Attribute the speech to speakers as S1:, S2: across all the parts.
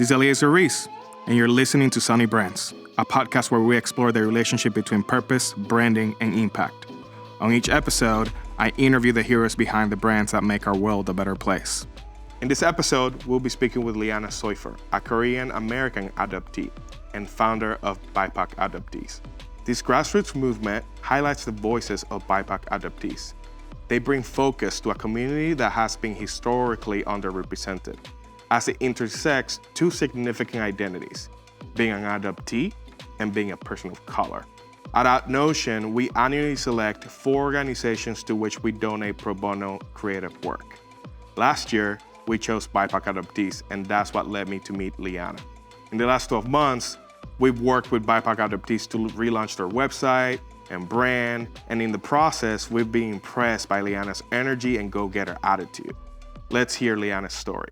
S1: This is Eliezer Reese, and you're listening to Sunny Brands, a podcast where we explore the relationship between purpose, branding, and impact. On each episode, I interview the heroes behind the brands that make our world a better place. In this episode, we'll be speaking with Liana Soifer, a Korean-American adoptee and founder of BIPOC Adoptees. This grassroots movement highlights the voices of BIPOC adoptees. They bring focus to a community that has been historically underrepresented, as it intersects two significant identities, being an adoptee and being a person of color. At OutNotion, we annually select 4 organizations to which we donate pro bono creative work. Last year, we chose BIPOC Adoptees, and that's what led me to meet Liana. In the last 12 months, we've worked with BIPOC Adoptees to relaunch their website and brand, and in the process, we've been impressed by Liana's energy and go-getter attitude. Let's hear Liana's story.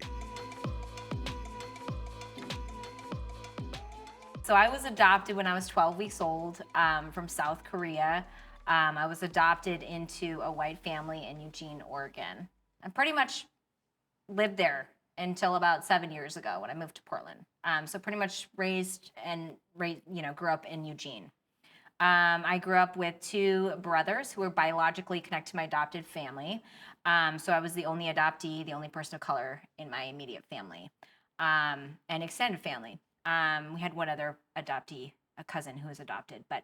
S2: So I was adopted when I was 12 weeks old from South Korea. I was adopted into a white family in Eugene, Oregon. I pretty much lived there until about 7 years ago when I moved to Portland. So pretty much grew up in Eugene. I grew up with 2 brothers who were biologically connected to my adopted family. So I was the only adoptee, the only person of color in my immediate family and extended family. We had one other adoptee, a cousin who was adopted. But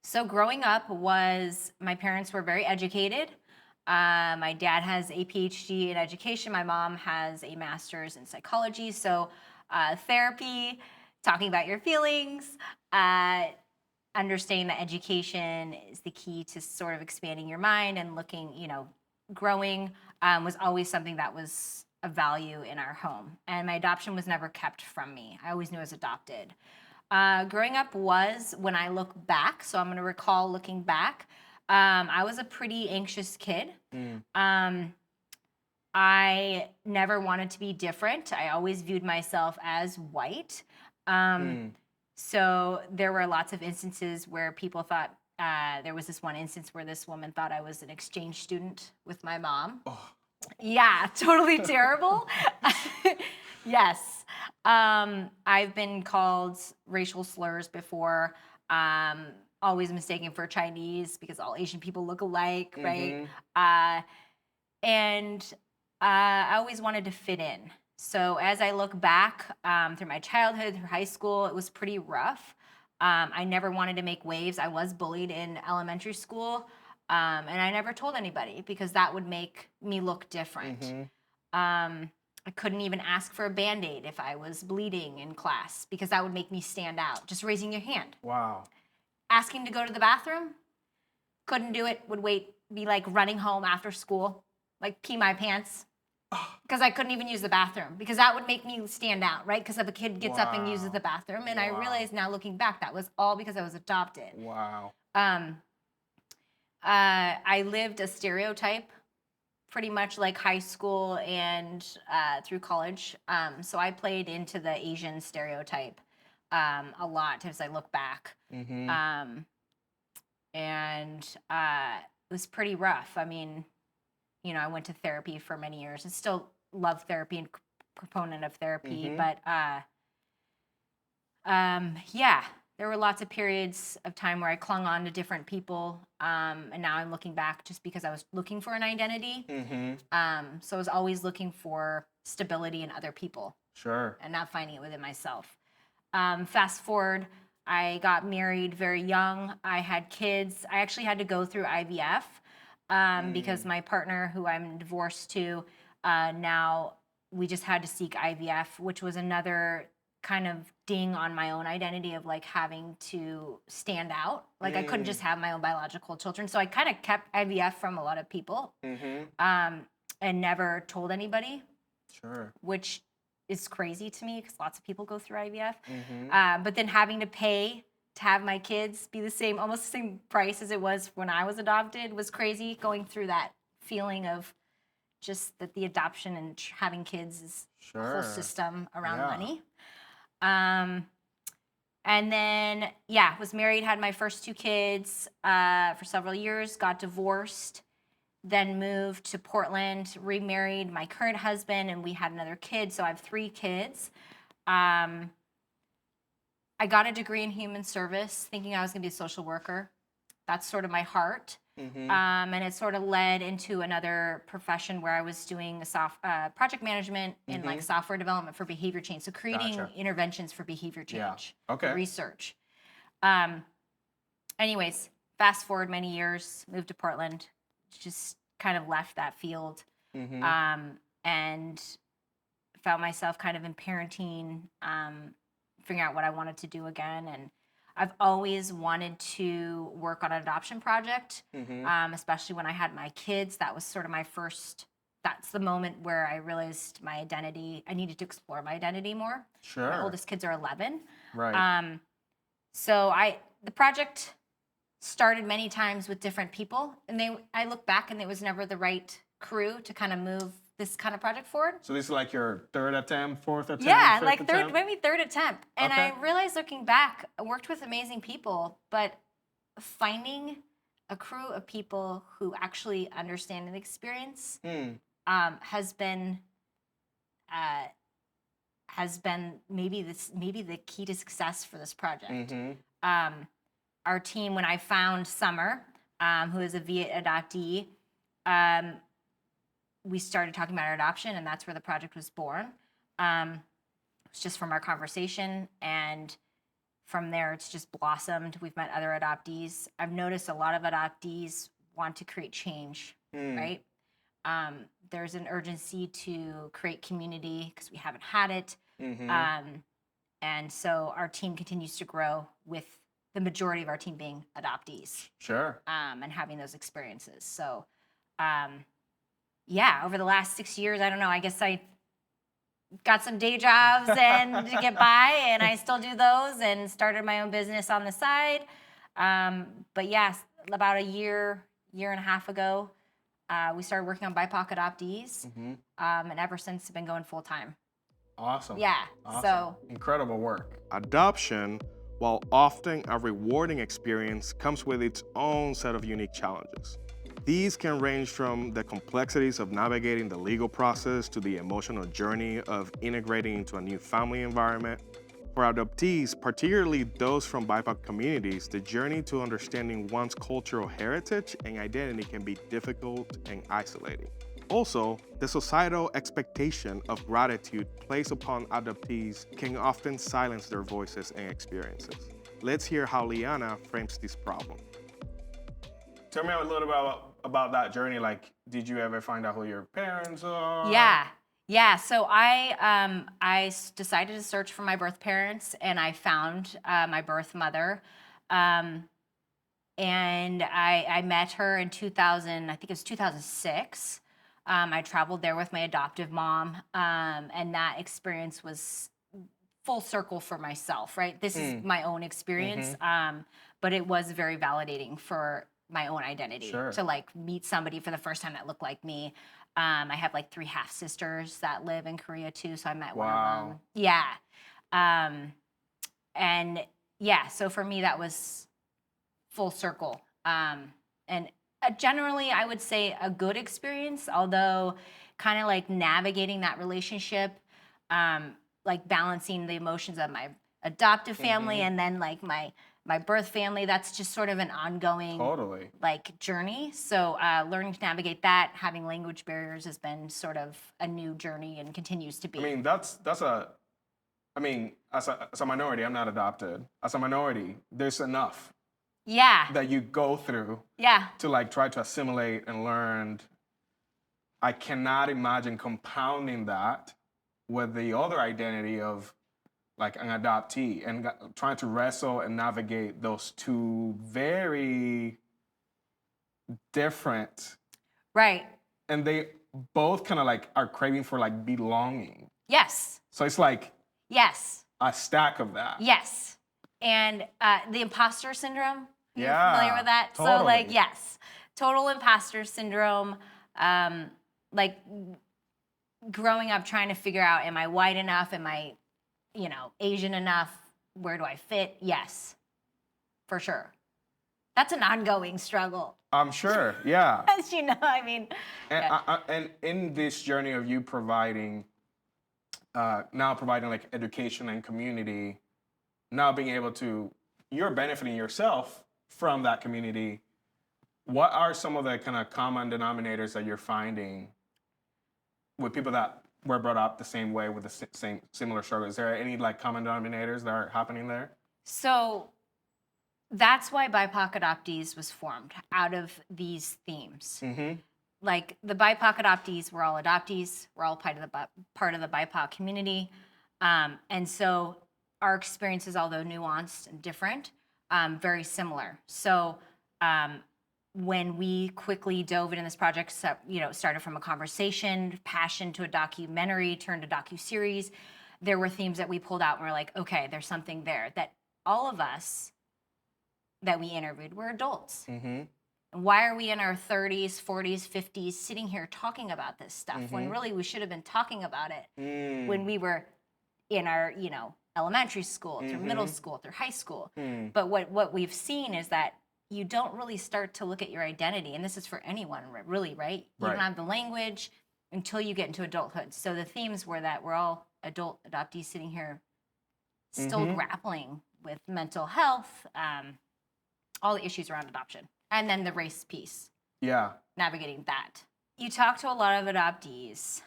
S2: so growing up my parents were very educated. My dad has a PhD in education. My mom has a master's in psychology. So therapy, talking about your feelings, understanding that education is the key to sort of expanding your mind and growing was always something that was a value in our home. And my adoption was never kept from me. I always knew I was adopted. Growing up was, when I look back, so I'm going to recall looking back, I was a pretty anxious kid. I never wanted to be different. I always viewed myself as white. So there were lots of instances where people thought, there was this one instance where this woman thought I was an exchange student with my mom. Oh. Yeah, totally terrible. Yes. I've been called racial slurs before, always mistaken for Chinese because all Asian people look alike, right? And I always wanted to fit in. So as I look back through my childhood, through high school, it was pretty rough. I never wanted to make waves. I was bullied in elementary school. And I never told anybody because that would make me look different. I couldn't even ask for a Band-Aid if I was bleeding in class because that would make me stand out. Just raising your hand.
S1: Wow.
S2: Asking to go to the bathroom, couldn't do it, would be like running home after school, like pee my pants because I couldn't even use the bathroom because that would make me stand out, right? Because if a kid gets up and uses the bathroom, and I realized now looking back, that was all because I was adopted.
S1: Wow.
S2: I lived a stereotype pretty much like high school and through college. So I played into the Asian stereotype a lot as I look back. And it was pretty rough. I mean, I went to therapy for many years and still love therapy and proponent of therapy. But there were lots of periods of time where I clung on to different people, and now I'm looking back just because I was looking for an identity. So I was always looking for stability in other people.
S1: Sure.
S2: And not finding it within myself. Fast forward, I got married very young. I had kids. I actually had to go through IVF because my partner, who I'm divorced to, now we just had to seek IVF, which was another kind of ding on my own identity of like having to stand out. Like I couldn't just have my own biological children. So I kind of kept IVF from a lot of people and never told anybody.
S1: Sure.
S2: Which is crazy to me because lots of people go through IVF. But then having to pay to have my kids be almost the same price as it was when I was adopted was crazy. Going through that feeling of just that the adoption and having kids is a whole system around money. And then, was married, had my first 2 kids for several years, got divorced, then moved to Portland, remarried my current husband, and we had another kid. So I have 3 kids. I got a degree in human service, thinking I was going to be a social worker. That's sort of my heart. And it sort of led into another profession where I was doing project management in like software development for behavior change. So creating interventions for behavior change, research. Anyways, fast forward many years, moved to Portland, just kind of left that field, and found myself kind of in parenting, figuring out what I wanted to do again. And I've always wanted to work on an adoption project, especially when I had my kids. That was sort of my first, that's the moment where I realized my identity, I needed to explore my identity more.
S1: Sure.
S2: My oldest kids are 11.
S1: Right.
S2: So the project started many times with different people, and I look back and it was never the right crew to kind of move this kind of project forward.
S1: So this is like your 3rd attempt, 4th attempt?
S2: Yeah,
S1: 5th
S2: like
S1: attempt?
S2: maybe 3rd attempt. And
S1: Okay.
S2: I realized looking back, I worked with amazing people, but finding a crew of people who actually understand the experience has been maybe the key to success for this project. Our team, when I found Summer, who is a VIA adoptee, we started talking about our adoption, and that's where the project was born. It's just from our conversation, and from there, it's just blossomed. We've met other adoptees. I've noticed a lot of adoptees want to create change, right? There's an urgency to create community because we haven't had it. And so our team continues to grow, with the majority of our team being adoptees.
S1: Sure.
S2: And having those experiences. So, yeah, over the last 6 years, I don't know, I guess I got some day jobs and to get by, and I still do those, and started my own business on the side. But yes, about a year and a half ago, we started working on BIPOC adoptees, and ever since it's been going full time.
S1: Awesome.
S2: Yeah.
S1: Awesome.
S2: So
S1: incredible work. Adoption, while often a rewarding experience, comes with its own set of unique challenges. These can range from the complexities of navigating the legal process to the emotional journey of integrating into a new family environment. For adoptees, particularly those from BIPOC communities, the journey to understanding one's cultural heritage and identity can be difficult and isolating. Also, the societal expectation of gratitude placed upon adoptees can often silence their voices and experiences. Let's hear how Liana frames this problem. Tell me a little about that journey. Like, did you ever find out who your parents are?
S2: Yeah. So I decided to search for my birth parents, and I found my birth mother. And I met her in 2000, I think it was 2006. I traveled there with my adoptive mom, and that experience was full circle for myself, right? This is my own experience, but it was very validating for my own identity to like meet somebody for the first time that looked like me. I have like 3 half sisters that live in Korea too, so I met one of them. Yeah. And yeah, so for me that was full circle. And generally I would say a good experience, although kind of like navigating that relationship, like balancing the emotions of my adoptive family and then like my birth family, that's just sort of an ongoing like journey. So learning to navigate that, having language barriers has been sort of a new journey and continues to be.
S1: I mean, as a minority, I'm not adopted. As a minority, there's enough that you go through to like try to assimilate and learn. I cannot imagine compounding that with the other identity of like an adoptee and trying to wrestle and navigate those two very different.
S2: Right.
S1: And they both kind of like are craving for like belonging.
S2: Yes.
S1: So it's like a stack of that.
S2: Yes. And the imposter syndrome, are you familiar with that?
S1: Totally.
S2: So like, yes, total imposter syndrome. Like growing up trying to figure out, am I white enough? Am I, Asian enough? Where do I fit? Yes, for sure. That's an ongoing struggle.
S1: I'm sure, yeah.
S2: As you know, I mean.
S1: And,
S2: Yeah.
S1: and in this journey of you providing, now providing like education and community, now being able to, you're benefiting yourself from that community. What are some of the kind of common denominators that you're finding with people that were brought up the same way with the same similar struggle? Is there any like common denominators that are happening there?
S2: So that's why BIPOC Adoptees was formed, out of these themes.
S1: Mm-hmm.
S2: Like the BIPOC adoptees, we're all adoptees. We're all part of the BIPOC community. And so our experiences, although nuanced and different, very similar. So when we quickly dove into this project, started from a conversation, passion to a documentary, turned to docuseries, there were themes that we pulled out and we're like, okay, there's something there that all of us that we interviewed were adults.
S1: Mm-hmm.
S2: Why are we in our 30s, 40s, 50s sitting here talking about this stuff when really we should have been talking about it when we were in our, elementary school, through middle school, through high school. But what we've seen is that you don't really start to look at your identity, and this is for anyone, really, right? You don't have the language until you get into adulthood. So the themes were that we're all adult adoptees sitting here still grappling with mental health, all the issues around adoption. And then the race piece.
S1: Yeah.
S2: Navigating that. You talk to a lot of adoptees.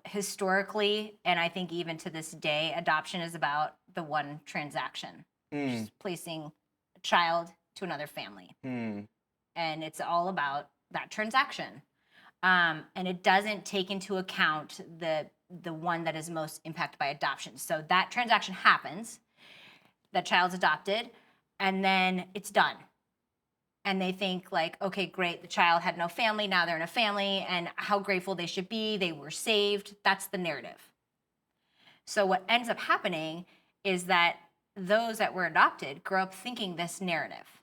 S2: Historically, and I think even to this day, adoption is about the one transaction. Just placing a child to another family. And it's all about that transaction. And it doesn't take into account the one that is most impacted by adoption. So that transaction happens, that child's adopted, and then it's done. And they think like, okay, great, the child had no family, now they're in a family, and how grateful they should be, they were saved. That's the narrative. So what ends up happening is that those that were adopted grow up thinking this narrative.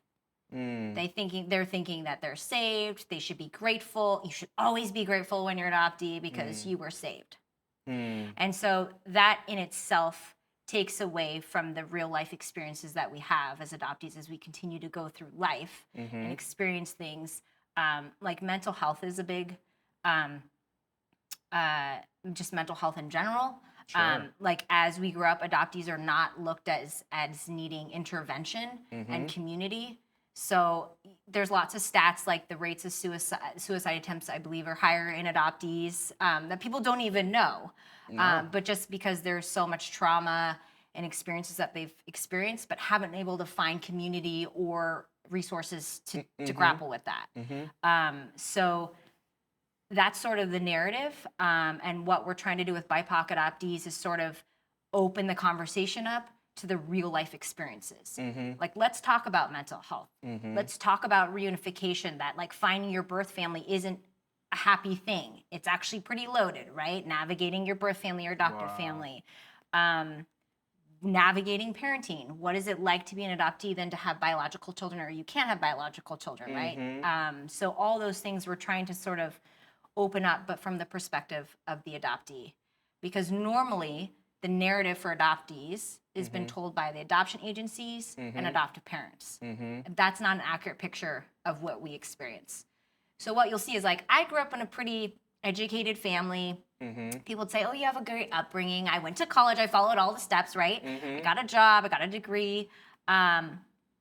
S2: They're thinking that they're saved, they should be grateful. You should always be grateful when you're an adoptee because you were saved. And so that in itself takes away from the real life experiences that we have as adoptees as we continue to go through life and experience things. Like mental health is a big, just mental health in general.
S1: Sure.
S2: Like as we grow up, adoptees are not looked as needing intervention and community. So there's lots of stats like the rates of suicide attempts, I believe, are higher in adoptees that people don't even know. But just because there's so much trauma and experiences that they've experienced, but haven't been able to find community or resources to grapple with that. So that's sort of the narrative. And what we're trying to do with BIPOC adoptees is sort of open the conversation up to the real life experiences. Like, let's talk about mental health. Let's talk about reunification, that like finding your birth family isn't a happy thing. It's actually pretty loaded, right? Navigating your birth family or adoptive family. Navigating parenting. What is it like to be an adoptee than to have biological children, or you can't have biological children, right? So all those things we're trying to sort of open up, but from the perspective of the adoptee. Because normally the narrative for adoptees has been told by the adoption agencies and adoptive parents. That's not an accurate picture of what we experience. So what you'll see is like, I grew up in a pretty educated family. People would say, oh, you have a great upbringing. I went to college. I followed all the steps, right? I got a job. I got a degree. But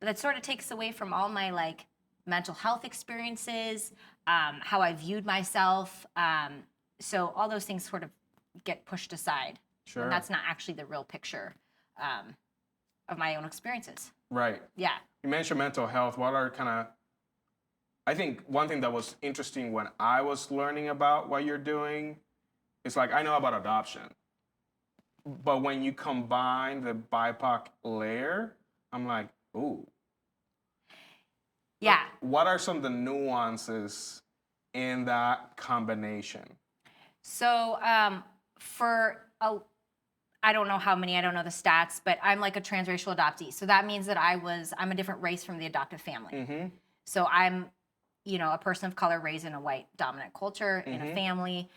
S2: that sort of takes away from all my like mental health experiences, how I viewed myself. So all those things sort of get pushed aside.
S1: Sure.
S2: And that's not actually the real picture of my own experiences.
S1: Right.
S2: Yeah.
S1: You mentioned mental health. What are kind of, I think one thing that was interesting when I was learning about what you're doing is like, I know about adoption, but when you combine the BIPOC layer, I'm like, ooh.
S2: Yeah.
S1: What are some of the nuances in that combination?
S2: So I don't know how many, I don't know the stats, but I'm like a transracial adoptee. So that means that I'm a different race from the adoptive family. So I'm, a person of color raised in a white dominant culture in a family.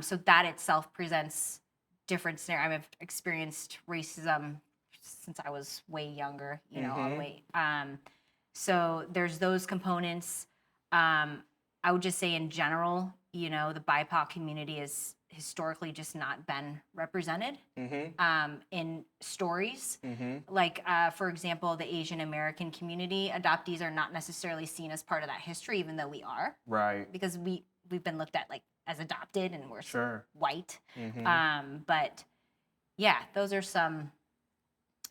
S2: So that itself presents different scenarios. I've experienced racism since I was way younger, all the way. So there's those components. I would just say in general, the BIPOC community has historically just not been represented in stories. Like, for example, the Asian American community, adoptees are not necessarily seen as part of that history, even though we are.
S1: Right.
S2: Because we've been looked at like as adopted and we're
S1: Sure.
S2: white. But yeah, those are some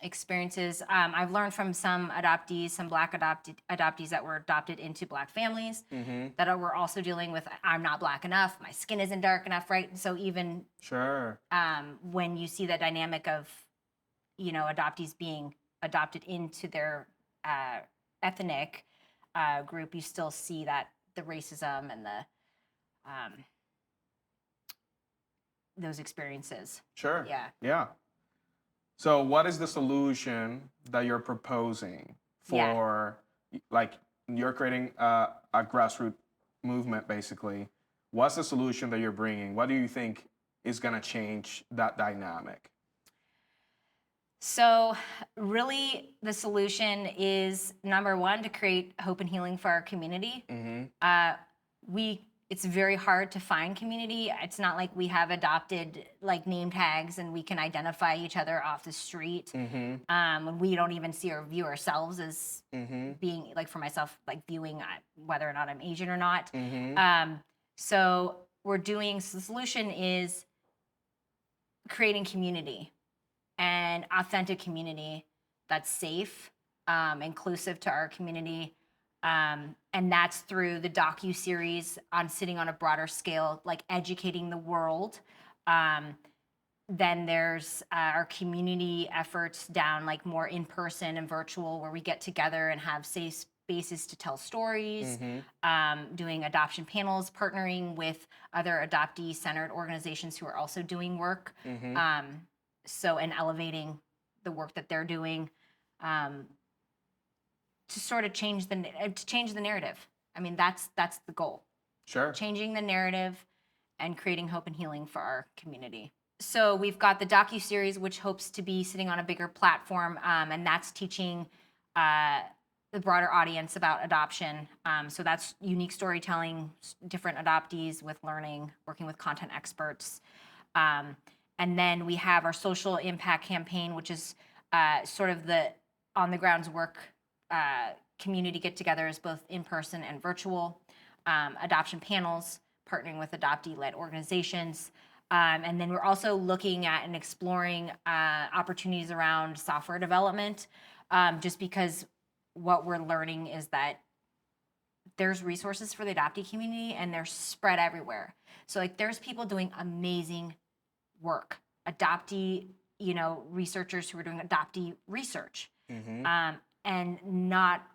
S2: experiences. I've learned from some adoptees, some Black adoptees that were adopted into Black families that were also dealing with, I'm not Black enough, my skin isn't dark enough, right? And so even
S1: Sure.
S2: when you see the dynamic of, adoptees being adopted into their ethnic group, you still see that the racism and the those experiences.
S1: Sure.
S2: Yeah.
S1: Yeah. So what is the solution that you're proposing for, like, you're creating a grassroots movement, basically. What's the solution that you're bringing? What do you think is going to change that dynamic?
S2: So really the solution is, number one, to create hope and healing for our community. It's very hard to find community. It's not like we have adopted like name tags and we can identify each other off the street. We don't even view ourselves as being, like, for myself, like viewing whether or not I'm Asian or not. So the solution is creating community, and authentic community that's safe, inclusive to our community. And that's through the docu-series on sitting on a broader scale, like educating the world. Then there's our community efforts down, like more in person and virtual, where we get together and have safe spaces to tell stories, doing adoption panels, partnering with other adoptee-centered organizations who are also doing work. And elevating the work that they're doing. To sort of change the narrative. I mean, that's the goal.
S1: Sure.
S2: Changing the narrative and creating hope and healing for our community. So we've got the docu-series, which hopes to be sitting on a bigger platform, and that's teaching the broader audience about adoption. So that's unique storytelling, different adoptees with learning, working with content experts. And then we have our social impact campaign, which is sort of the on-the-grounds work community get-togethers, both in person and virtual, adoption panels, partnering with adoptee-led organizations. And then we're also looking at and exploring opportunities around software development, just because what we're learning is that there's resources for the adoptee community and they're spread everywhere. So like there's people doing amazing work, adoptee, researchers who are doing adoptee research. And not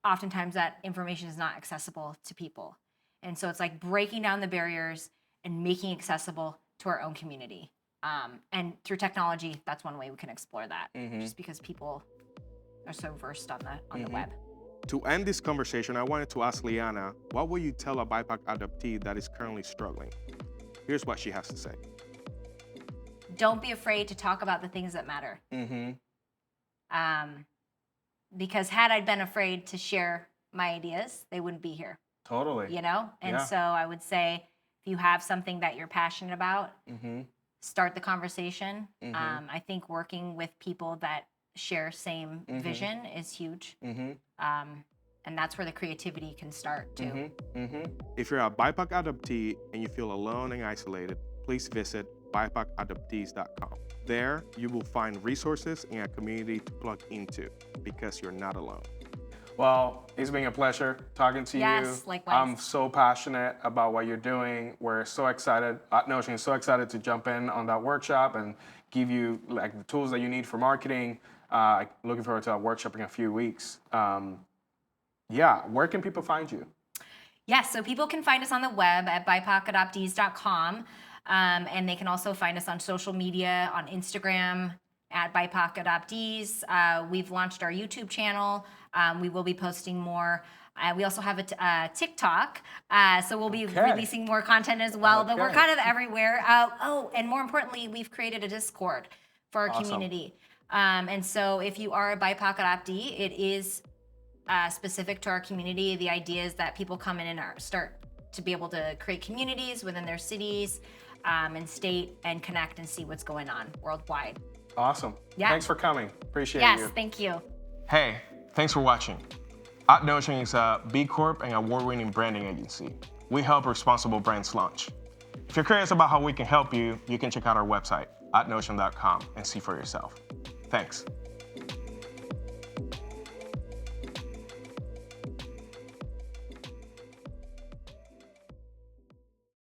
S2: oftentimes that information is not accessible to people. And so it's like breaking down the barriers and making accessible to our own community. And through technology, that's one way we can explore that, just because people are so versed on the web.
S1: To end this conversation, I wanted to ask Liana, what will you tell a BIPOC adoptee that is currently struggling? Here's what she has to say.
S2: Don't be afraid to talk about the things that matter. Because had I been afraid to share my ideas, they wouldn't be here.
S1: Totally.
S2: And so I would say, if you have something that you're passionate about, start the conversation. I think working with people that share same vision is huge. And that's where the creativity can start too.
S1: If you're a BIPOC adoptee and you feel alone and isolated, please visit BIPOCadoptees.com. There, you will find resources and a community to plug into, because you're not alone. Well, it's been a pleasure talking to you.
S2: Yes, likewise.
S1: I'm so passionate about what you're doing. We're so excited. Notion is so excited to jump in on that workshop and give you like the tools that you need for marketing. Looking forward to our workshop in a few weeks. Where can people find you?
S2: Yes, so people can find us on the web at BIPOCadoptees.com. And they can also find us on social media, on Instagram at BIPOC Adoptees. We've launched our YouTube channel. We will be posting more. We also have a TikTok, so we'll be releasing more content as well. But we're kind of everywhere. And more importantly, we've created a Discord for our community. And so if you are a BIPOC adoptee, it is specific to our community. The idea is that people come in and start to be able to create communities within their cities and state and connect and see what's going on worldwide.
S1: Awesome.
S2: Yeah.
S1: Thanks for coming. Appreciate you.
S2: Yes, thank you.
S1: Hey, thanks for watching. OutNotion is a B Corp and award-winning branding agency. We help responsible brands launch. If you're curious about how we can help you, you can check out our website, outnotion.com, and see for yourself. Thanks.